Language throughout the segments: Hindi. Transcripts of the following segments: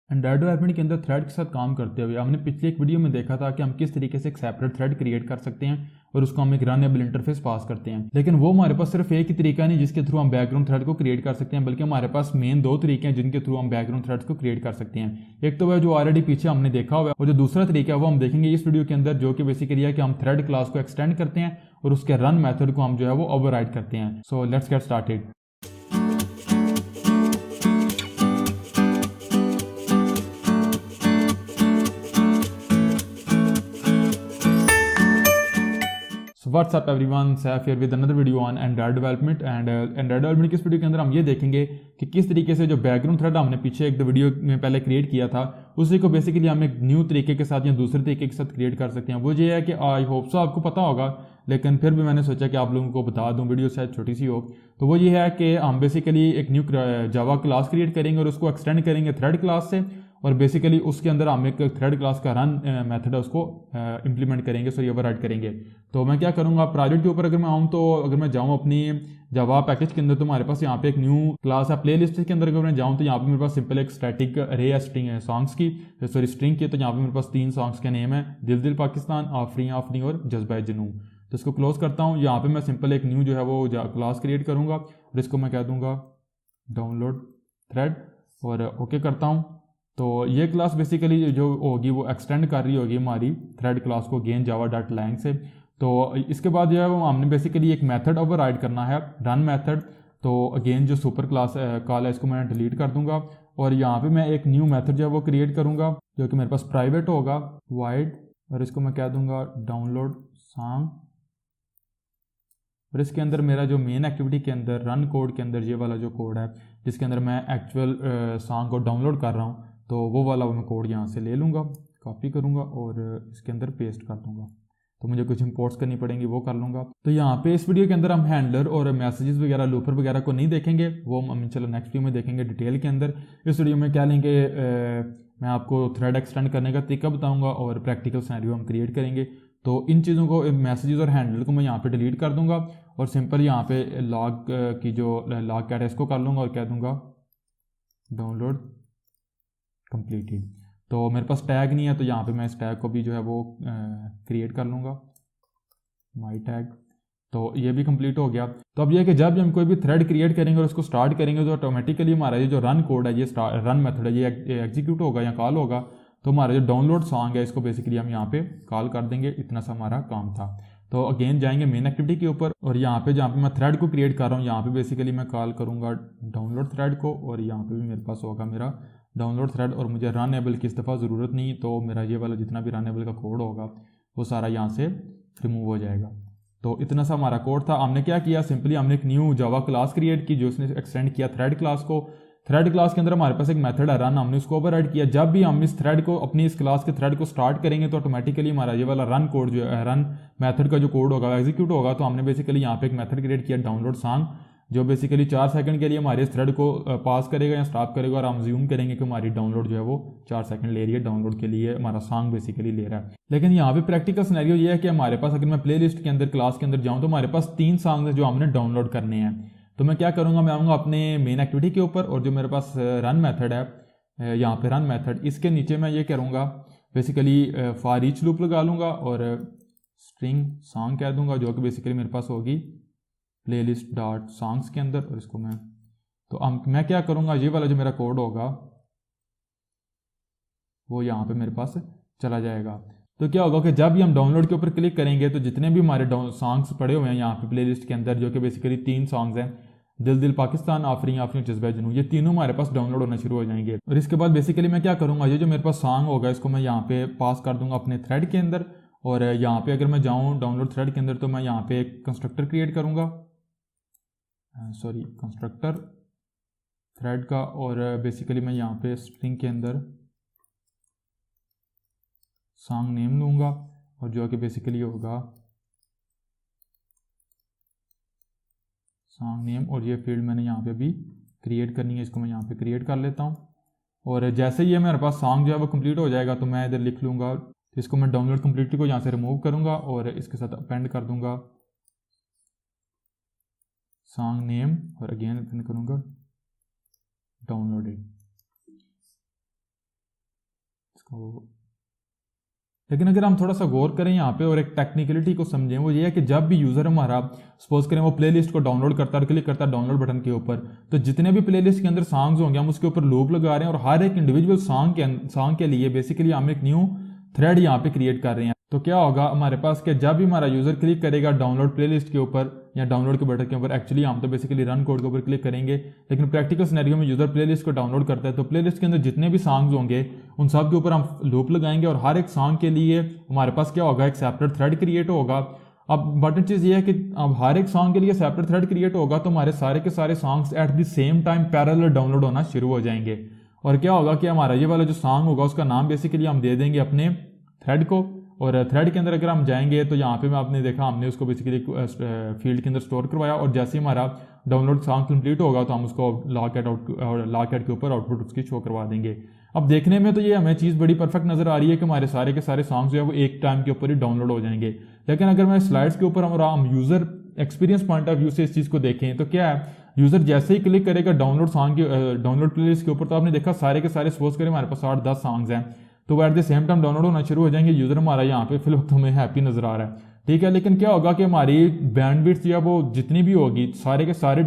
एंड्रॉयड डेवलपमेंट के अंदर थ्रेड के साथ काम करते हुए हमने पिछले एक वीडियो में देखा था कि हम किस तरीके से एक सेपरेट थ्रेड क्रिएट कर सकते हैं और उसको हम एक रनेबल इंटरफेस पास करते हैं। लेकिन वो हमारे पास सिर्फ एक ही तरीका नहीं जिसके थ्रू हम बैकग्राउंड थ्रेड को क्रिएट कर सकते हैं, बल्कि हमारे पास मेन दो तरीके हैं जिनके थ्रू हम बैकग्राउंड थ्रेड्स को क्रिएट कर सकते हैं। एक तो वह जो ऑलरेडी पीछे हमने देखा हुआ है, और जो दूसरा तरीका है वो हम देखेंगे इस वीडियो के अंदर, जो कि बेसिकली है कि हम थ्रेड क्लास को एक्सटेंड करते हैं और उसके रन मेथड को हम जो है वो ओवरराइड करते हैं। So let's get started. WhatsApp everyone, Saif here with another video on Android development. And Android development की इस वीडियो के अंदर हम ये देखेंगे कि किस तरीके से जो बैकग्राउंड थ्रेड हमने पीछे एक वीडियो में पहले क्रिएट किया था उसी को बेसिकली हम एक न्यू तरीके के साथ या दूसरे तरीके के साथ क्रिएट कर सकते हैं। वो ये है कि आई होप सो आपको पता होगा, लेकिन फिर भी मैंने सोचा कि आप लोगों को बता दूं, वीडियो शायद छोटी सी हो। तो वो ये है कि हम बेसिकली एक न्यू जावा क्लास क्रिएट करेंगे और उसको एक्सटेंड करेंगे थ्रेड क्लास से, और बेसिकली उसके अंदर हम एक थ्रेड क्लास का रन मेथड है उसको इंप्लीमेंट करेंगे, सॉरी ओवरराइड करेंगे। तो मैं क्या करूँगा, प्रोजेक्ट के ऊपर अगर मैं आऊँ तो अगर मैं जाऊँ अपनी जावा पैकेज के अंदर तो हमारे पास यहाँ पे एक न्यू क्लास है। प्ले लिस्ट के अंदर अगर मैं जाऊँ तो यहाँ पे मेरे पास सिंपल एक स्टैटिक अरे है स्ट्रिंग सॉन्ग्स की, सॉरी स्ट्रिंग की। तो यहाँ पे मेरे पास 3 सॉन्ग्स के नेम है, दिल दिल पाकिस्तान, आफरी आफरी और जज्बा जुनू। तो इसको क्लोज करता हूँ। यहाँ पे मैं सिंपल एक न्यू जो है वो क्लास क्रिएट करूँगा और इसको मैं कह दूँगा डाउनलोड थ्रेड और ओके करता हूँ। तो ये क्लास बेसिकली जो होगी वो एक्सटेंड कर रही होगी हमारी थ्रेड क्लास को गेन जावा डॉट लैंग से। तो इसके बाद जो है वो हमने बेसिकली एक मेथड ओवरराइड करना है, रन मेथड। तो अगेन जो सुपर क्लास कॉल है इसको मैं डिलीट कर दूंगा और यहाँ पे मैं एक न्यू मेथड जो है वो क्रिएट करूँगा जो कि मेरे पास प्राइवेट होगा वाइड, और इसको मैं कह दूंगा डाउनलोड सॉन्ग। और इसके अंदर मेरा जो मेन एक्टिविटी के अंदर रन कोड के अंदर ये वाला जो कोड है जिसके अंदर मैं एक्चुअल सॉन्ग को डाउनलोड कर रहा हूँ, तो वो वाला मैं कोड यहाँ से ले लूँगा, कॉपी करूँगा और इसके अंदर पेस्ट कर दूँगा। तो मुझे कुछ इंपोर्ट्स करनी पड़ेंगी, वो कर लूँगा। तो यहाँ पे इस वीडियो के अंदर हम हैंडलर और मैसेजेस वगैरह लूपर वगैरह को नहीं देखेंगे, वो हम चलो नेक्स्ट वीडियो में देखेंगे डिटेल के अंदर। इस वीडियो में क्या लेंगे, मैं आपको थ्रेड एक्सटेंड करने का तरीका बताऊँगा और प्रैक्टिकल सिनेरियो हम क्रिएट करेंगे। तो इन चीज़ों को, मैसेजेस और हैंडलर को मैं यहाँ पे डिलीट कर दूँगा और सिंपल यहाँ पे लॉग की जो लॉग कैट है इसको कर लूँगा और कह दूँगा डाउनलोड कंप्लीटेड। तो मेरे पास टैग नहीं है तो यहाँ पे मैं इस टैग को भी जो है वो क्रिएट कर लूँगा, माई टैग। तो ये भी कंप्लीट हो गया। तो अब यह है कि जब हम कोई भी थ्रेड क्रिएट करेंगे और उसको स्टार्ट करेंगे तो ऑटोमेटिकली हमारा ये जो रन कोड है, ये रन मेथड है, ये एग्जीक्यूट होगा या कॉल होगा। तो हमारा जो डाउनलोड सॉन्ग है इसको बेसिकली हम यहाँ पे कॉल कर देंगे। इतना सा हमारा काम था। तो अगेन जाएंगे मेन एक्टिविटी के ऊपर और यहाँ पे जहाँ पे मैं थ्रेड को क्रिएट कर रहा हूँ यहाँ पे बेसिकली मैं कॉल करूँगा डाउनलोड थ्रेड को, और यहाँ पे भी मेरे पास होगा मेरा डाउनलोड थ्रेड। और मुझे रनेबल की इस दफ़ा ज़रूरत नहीं, तो मेरा ये वाला जितना भी रनेबल का कोड होगा वो सारा यहाँ से रिमूव हो जाएगा। तो इतना सा हमारा कोड था। हमने क्या किया, सिंपली हमने एक न्यू जावा क्लास क्रिएट की जो उसने एक्सटेंड किया थ्रेड क्लास को। थ्रेड क्लास के अंदर हमारे पास एक मेथड है रन, हमने उसको ओवरराइड किया। जब भी हम इस थ्रेड को, अपनी इस क्लास के थ्रेड को स्टार्ट करेंगे तो ऑटोमेटिकली हमारा ये वाला रन कोड जो है, रन मेथड का जो कोड होगा एग्जीक्यूट होगा। तो हमने बेसिकली यहाँ पे एक मेथड क्रिएट किया डाउनलोड सॉन्ग, जो बेसिकली 4 सेकंड के लिए हमारे इस थ्रेड को पास करेगा या स्टॉप करेगा, और हम ज्यूम करेंगे कि हमारी डाउनलोड जो है वो 4 सेकंड ले रही है, डाउनलोड के लिए हमारा सॉन्ग बेसिकली ले रहा है। लेकिन यहाँ पे प्रैक्टिकल सिनेरियो ये है कि हमारे पास, अगर मैं प्ले लिस्ट के अंदर क्लास के अंदर जाऊँ तो हमारे पास 3 सॉन्ग है जो हमने डाउनलोड करने हैं। तो मैं क्या करूँगा, मैं आऊँगा अपने मेन एक्टिविटी के ऊपर और जो मेरे पास रन मेथड है, यहाँ पे रन मेथड, इसके नीचे मैं ये करूँगा बेसिकली फॉर ईच लूप लगा लूँगा और स्ट्रिंग सॉन्ग कह दूँगा, जो कि बेसिकली मेरे पास होगी प्ले लिस्ट डॉट सॉन्ग्स के अंदर। और इसको मैं क्या करूँगा, ये वाला जो मेरा कोड होगा वो यहाँ पे मेरे पास चला जाएगा। तो क्या होगा कि जब भी हम डाउनलोड के ऊपर क्लिक करेंगे तो जितने भी हमारे सॉन्ग्स पड़े हुए हैं यहाँ पे प्लेलिस्ट के अंदर, जो कि बेसिकली 3 सॉन्ग्स हैं, दिल दिल पाकिस्तान, आफरी आफरी जज्बा जुनू, ये तीनों हमारे पास डाउनलोड होना शुरू हो जाएंगे। और इसके बाद बेसिकली मैं क्या करूँगा, ये जो मेरे पास सॉन्ग होगा इसको मैं यहाँ पे पास कर दूंगा अपने थ्रेड के अंदर। और यहाँ पे अगर मैं जाऊँ डाउनलोड थ्रेड के अंदर तो मैं यहाँ पे एक कंस्ट्रक्टर क्रिएट करूँगा, सॉरी कंस्ट्रक्टर थ्रेड का, और बेसिकली मैं यहाँ पे स्ट्रिंग के अंदर सॉन्ग नेम लूँगा और जो कि बेसिकली होगा सॉन्ग नेम, और ये फील्ड मैंने यहाँ पे भी क्रिएट करनी है, इसको मैं यहाँ पे क्रिएट कर लेता हूँ। और जैसे ही मेरे पास सॉन्ग जो है वो कंप्लीट हो जाएगा तो मैं इधर लिख लूँगा, तो इसको मैं डाउनलोड कंप्लीट को यहाँ से रिमूव करूँगा और इसके साथ अपेंड कर दूँगा सॉन्ग नेम, और अगेन अपेंड करूँगा डाउनलोडेड। इसको। लेकिन अगर हम थोड़ा सा गौर करें यहाँ पे और एक टेक्निकलिटी को समझें, वो ये है कि जब भी यूज़र हमारा सपोज करें वो प्लेलिस्ट को डाउनलोड करता है और क्लिक करता है डाउनलोड बटन के ऊपर, तो जितने भी प्लेलिस्ट के अंदर सॉन्ग्स होंगे हम उसके ऊपर लूप लगा रहे हैं और हर एक इंडिविजुअल सॉन्ग के लिए बेसिकली हम एक न्यू थ्रेड यहाँ पे क्रिएट कर रहे हैं। तो क्या होगा हमारे पास कि जब भी हमारा यूज़र क्लिक करेगा डाउनलोड प्लेलिस्ट के ऊपर या डाउनलोड के बटन के ऊपर, एक्चुअली हम तो बेसिकली रन कोड के ऊपर क्लिक करेंगे, लेकिन प्रैक्टिकल सिनेरियो में यूज़र प्लेलिस्ट को डाउनलोड करता है तो प्लेलिस्ट के अंदर जितने भी सॉन्ग्स होंगे उन सब के ऊपर हम लूप लगाएंगे और हर एक सॉन्ग के लिए हमारे पास क्या होगा, एक सेपरेट थ्रेड क्रिएट होगा। अब इंपॉर्टेंट चीज़ ये है कि अब हर एक सॉन्ग के लिए सेपरेट थ्रेड क्रिएट होगा तो हमारे सारे के सारे songs at the same time parallel download होना शुरू हो जाएंगे। और क्या होगा कि हमारा ये वाला जो सॉन्ग होगा उसका नाम बेसिकली हम दे देंगे अपने थ्रेड को, और थ्रेड के अंदर अगर हम जाएंगे तो यहाँ पे मैं आपने देखा हमने उसको बेसिकली फील्ड के अंदर स्टोर करवाया और जैसे ही हमारा डाउनलोड सॉन्ग कंप्लीट होगा तो हम उसको लॉक एड के ऊपर आउटपुट उसकी शो करवा देंगे। अब देखने में तो ये हमें चीज़ बड़ी परफेक्ट नजर आ रही है कि हमारे सारे के सारे सॉन्ग्स जो है वो एक टाइम के ऊपर ही डाउनलोड हो जाएंगे, लेकिन अगर मैं स्लाइड्स के ऊपर हम user experience point of view से इस चीज़ को देखें तो क्या है, यूज़र जैसे ही क्लिक करेगा डाउनलोड सॉन्ग के डाउनलोड प्लेलिस्ट के ऊपर तो आपने देखा सारे के सारे सपोज करें हमारे पास 8-10 सॉन्ग्स हैं तो वो at the same time download होना शुरू हो जाएंगे। यूज़र हमारा यहाँ पे फिल वक्त हमें हैप्पी नजर आ रहा है, ठीक है। लेकिन क्या होगा कि हमारी बैंडविड्थ या वो जितनी भी होगी सारे के सारे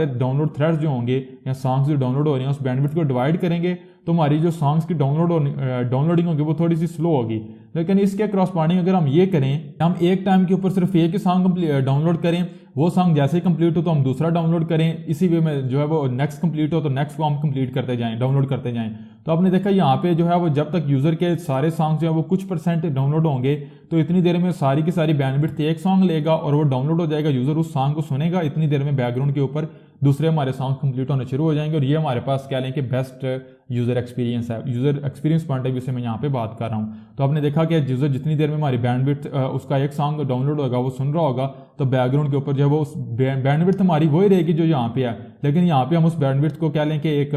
डाउनलोड थ्रेड्स जो होंगे या सॉन्ग्स जो डाउनलोड हो रहे हैं उस बैंडविड्थ को डिवाइड करेंगे तो हमारी जो सॉन्ग्स की डाउनलोडिंग होगी वो थोड़ी सी स्लो होगी। लेकिन इसके क्रॉसपॉन्डिंग अगर हम ये करें, हम एक टाइम के ऊपर सिर्फ एक ही सॉन्ग डाउनलोड करें, वो सॉन्ग जैसे ही कंप्लीट हो तो हम दूसरा डाउनलोड करें, इसी वे में जो है वो नेक्स्ट कंप्लीट हो तो नेक्स्ट को हम कंप्लीट करते जाएं, डाउनलोड करते जाएं, तो आपने देखा यहाँ पे जो है वो जब तक यूज़र के सारे सॉन्ग जो है वो कुछ % डाउनलोड होंगे तो इतनी देर में सारी की सारी बैंडविड्थ एक सॉन्ग लेगा और वो डाउनलोड हो जाएगा, यूज़र उस सॉन्ग को सुनेगा, इतनी देर में बैकग्राउंड के ऊपर दूसरे हमारे सॉन्ग कंप्लीट होने शुरू हो जाएंगे। और ये हमारे पास क्या लें कि बेस्ट यूज़र एक्सपीरियंस है, user experience point of view से मैं यहाँ पे बात कर रहा हूँ। तो आपने देखा कि यूज़र जितनी देर में हमारी बैंडविड्थ उसका एक सॉन्ग डाउनलोड होगा वो सुन रहा होगा तो बैकग्राउंड के ऊपर जो है वो उस बैंडविड्थ हमारी वही रहेगी जो यहाँ पे है, लेकिन यहाँ पे हम उस बैंडविड्थ को क्या लें कि एक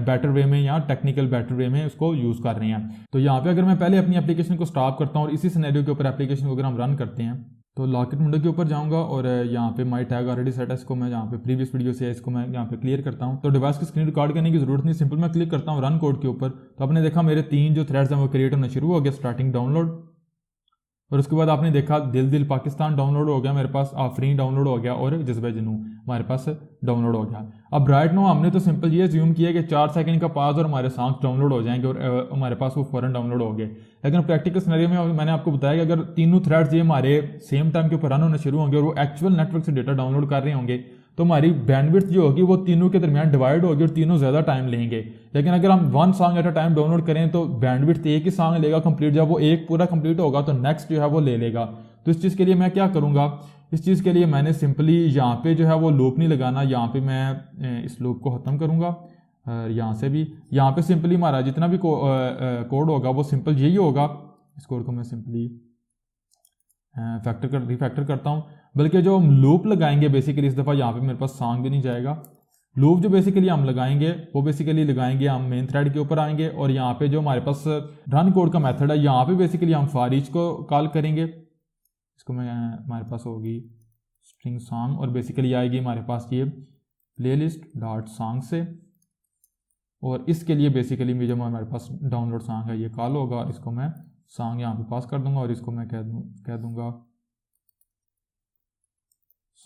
बेटर वे में या टेक्निकल बेटर वे में उसको यूज़ कर रहे हैं। तो यहाँ पे अगर मैं पहले अपनी एप्लीकेशन को स्टॉप करता हूँ और इसी सिनेरियो के ऊपर एप्लीकेशन को अगर हम रन करते हैं तो लॉकेट विंडो के ऊपर जाऊंगा और यहाँ पे माई टैग ऑलरेडी सेट है, इसको मैं यहाँ पे प्रीवियस वीडियो से इसको मैं यहाँ पे क्लियर करता हूँ। तो डिवाइस की स्क्रीन रिकॉर्ड करने की जरूरत नहीं, सिंपल मैं क्लिक करता हूँ रन कोड के ऊपर तो आपने देखा मेरे 3 जो थ्रेड्स हैं वो क्रिएट होना शुरू हो गया, स्टार्टिंग डाउनलोड और उसके बाद आपने देखा दिल दिल पाकिस्तान डाउनलोड हो गया मेरे पास, आफरीन डाउनलोड हो गया और जज्बे जुनू हमारे पास डाउनलोड हो गया। अब राइट नो हमने तो सिंपल ये ज्यूम किया कि 4 सेकंड का पास और हमारे सॉन्ग्स डाउनलोड हो जाएंगे और हमारे पास वो फौरन डाउनलोड हो गए। लेकिन प्रैक्टिकल सिनेरियो में मैंने आपको बताया कि अगर तीनों थ्रेड्स ये हमारे सेम टाइम के ऊपर रन होने शुरू होंगे और वो एक्चुअल नेटवर्क से डेटा डाउनलोड कर रहे होंगे तो हमारी बैंडविड्थ जो होगी वो तीनों के दरमियान डिवाइड होगी और तीनों ज़्यादा टाइम लेंगे। लेकिन अगर हम 1 song at a time download करें तो बैंडविड्थ एक ही सॉन्ग लेगा कंप्लीट, जब वो एक पूरा कंप्लीट होगा तो नेक्स्ट जो है वो ले लेगा। तो इस चीज़ के लिए मैं क्या करूँगा, इस चीज़ के लिए मैंने सिंपली यहाँ पे जो है वो लूप नहीं लगाना, यहाँ पे मैं इस लूप को ख़त्म करूँगा यहाँ से भी, यहाँ पे सिंपली हमारा जितना भी कोड होगा वो सिंपल यही होगा। इस कोड को मैं सिंपली रिफैक्टर करता हूँ, बल्कि जो हम लूप लगाएंगे बेसिकली इस दफ़ा यहाँ पे मेरे पास सॉन्ग भी नहीं जाएगा। लूप जो बेसिकली हम लगाएंगे वो बेसिकली लगाएंगे हम मेन थ्रेड के ऊपर आएंगे और यहाँ पे जो हमारे पास रन कोड का मेथड है यहाँ पे बेसिकली हम फॉर ईच को कॉल करेंगे। इसको मैं हमारे पास होगी स्ट्रिंग सॉन्ग और बेसिकली आएगी हमारे पास ये प्लेलिस्ट डॉट सॉन्ग से और इसके लिए बेसिकली जो हमारे पास डाउनलोड सॉन्ग है ये कॉल होगा और इसको मैं सॉन्ग यहाँ पे पास कर दूंगा और इसको मैं कह दूंगा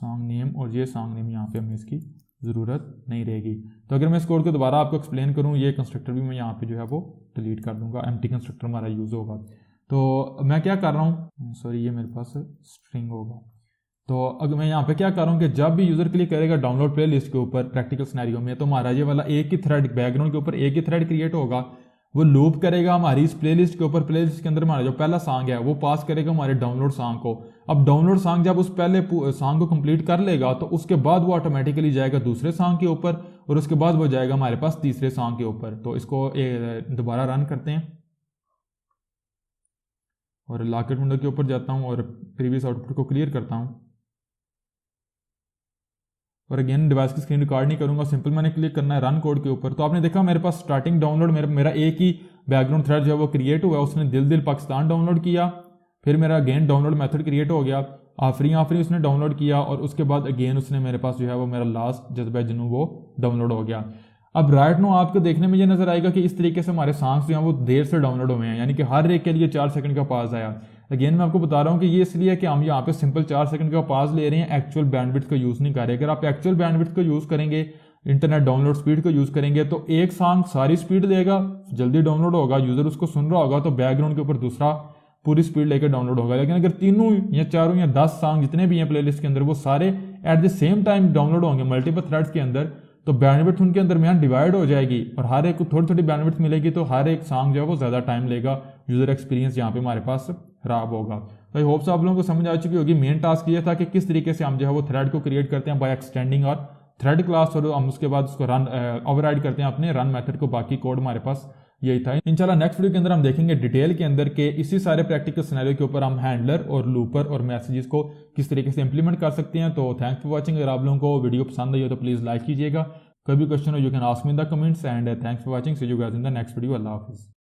सॉन्ग नेम और ये सॉन्ग नेम यहाँ पे हमें इसकी ज़रूरत नहीं रहेगी। तो अगर मैं इस कोड को दोबारा आपको एक्सप्लेन करूँ, ये कंस्ट्रक्टर भी मैं यहाँ पे जो है वो डिलीट कर दूंगा, एम्प्टी कंस्ट्रक्टर हमारा यूज़ होगा। तो मैं क्या कर रहा हूँ, सॉरी ये मेरे पास स्ट्रिंग होगा। तो अगर मैं यहाँ पे क्या कर रहा हूँ कि जब भी यूज़र क्लिक करेगा डाउनलोड प्ले लिस्ट के ऊपर प्रैक्टिकल सिनेरियो में तो हमारा ये वाला एक ही थ्रेड बैकग्राउंड के ऊपर एक ही थ्रेड क्रिएट होगा, वो लूप करेगा हमारी इस प्लेलिस्ट के ऊपर। प्लेलिस्ट के अंदर हमारा जो पहला सॉन्ग है वो पास करेगा हमारे डाउनलोड सॉन्ग को। अब डाउनलोड सॉन्ग जब उस पहले सॉन्ग को कंप्लीट कर लेगा तो उसके बाद वो ऑटोमेटिकली जाएगा दूसरे सॉन्ग के ऊपर और उसके बाद वो जाएगा हमारे पास तीसरे सॉन्ग के ऊपर। तो इसको दोबारा रन करते हैं और लॉकेट विंडो के ऊपर जाता हूँ और प्रीवियस आउटपुट को क्लियर करता हूँ और अगेन डिवाइस की स्क्रीन रिकॉर्ड नहीं करूंगा, सिंपल मैंने क्लिक करना है रन कोड के ऊपर। तो आपने देखा मेरे पास स्टार्टिंग डाउनलोड मेरा एक ही बैकग्राउंड थ्रेड जो है वो क्रिएट हुआ, उसने दिल दिल पाकिस्तान डाउनलोड किया, फिर मेरा अगेन डाउनलोड मेथड क्रिएट हो गया, आफरी उसने डाउनलोड किया और उसके बाद अगेन उसने मेरे पास जो है वो मेरा लास्ट जज्बा जुनू वो डाउनलोड हो गया। अब राइट नो आपको देखने में ये नजर आएगा कि इस तरीके से हमारे सॉन्ग्स जो हैं वो देर से डाउनलोड हुए हैं, यानी कि हर एक के लिए 4 सेकंड का पास आया। अगेन मैं आपको बता रहा हूँ कि ये इसलिए कि हम यहाँ पे सिंपल 4 सेकंड का पास ले रहे हैं, एक्चुअल बैंडविड्थ का यूज़ नहीं कर रहे। अगर आप एक्चुअल बैंडविड्थ को यूज़ करेंगे, इंटरनेट डाउनलोड स्पीड को यूज़ करेंगे, तो एक सॉन्ग सारी स्पीड लेगा, जल्दी डाउनलोड होगा, यूज़र उसको सुन रहा होगा तो बैकग्राउंड के ऊपर दूसरा पूरी स्पीड लेकर डाउनलोड होगा। लेकिन अगर तीनों या चारों या 10 सॉन्ग जितने भी हैं प्लेलिस्ट के अंदर वो सारे at the same time download होंगे मल्टीपल थ्रेड्स के अंदर, तो बैंडविड्थ उनके अंदर में डिवाइड हो जाएगी और हर एक को थोड़ी थोड़ी बैंडविड्थ मिलेगी, तो हर एक सॉन्ग जो है वो ज़्यादा टाइम लेगा, यूज़र एक्सपीरियंस यहाँ पे हमारे पास खराब होगा। तो आई होप से आप लोगों को समझ आ चुकी होगी। मेन टास्क ये था कि किस तरीके से हम जो है वो थ्रेड को क्रिएट करते हैं बाय एक्सटेंडिंग और थ्रेड क्लास, और हम उसके बाद उसको रन ओवरराइड करते हैं अपने रन मेथड को। बाकी कोड हमारे पास यही था। इंशाल्लाह नेक्स्ट वीडियो के अंदर हम देखेंगे डिटेल के अंदर के इसी सारे प्रैक्टिकल सिनेरियो के ऊपर हम हैंडलर और लूपर और मैसेजेस को किस तरीके से इंप्लीमेंट कर सकते हैं। तो थैंक्स फॉर वॉचिंग। अगर आप लोगों को वीडियो पसंद आई हो तो प्लीज़ लाइक कीजिएगा। कोई भी क्वेश्चन हो you can ask me in the comments and thanks for watching. See you guys in the next video. अल्लाह हाफिज़।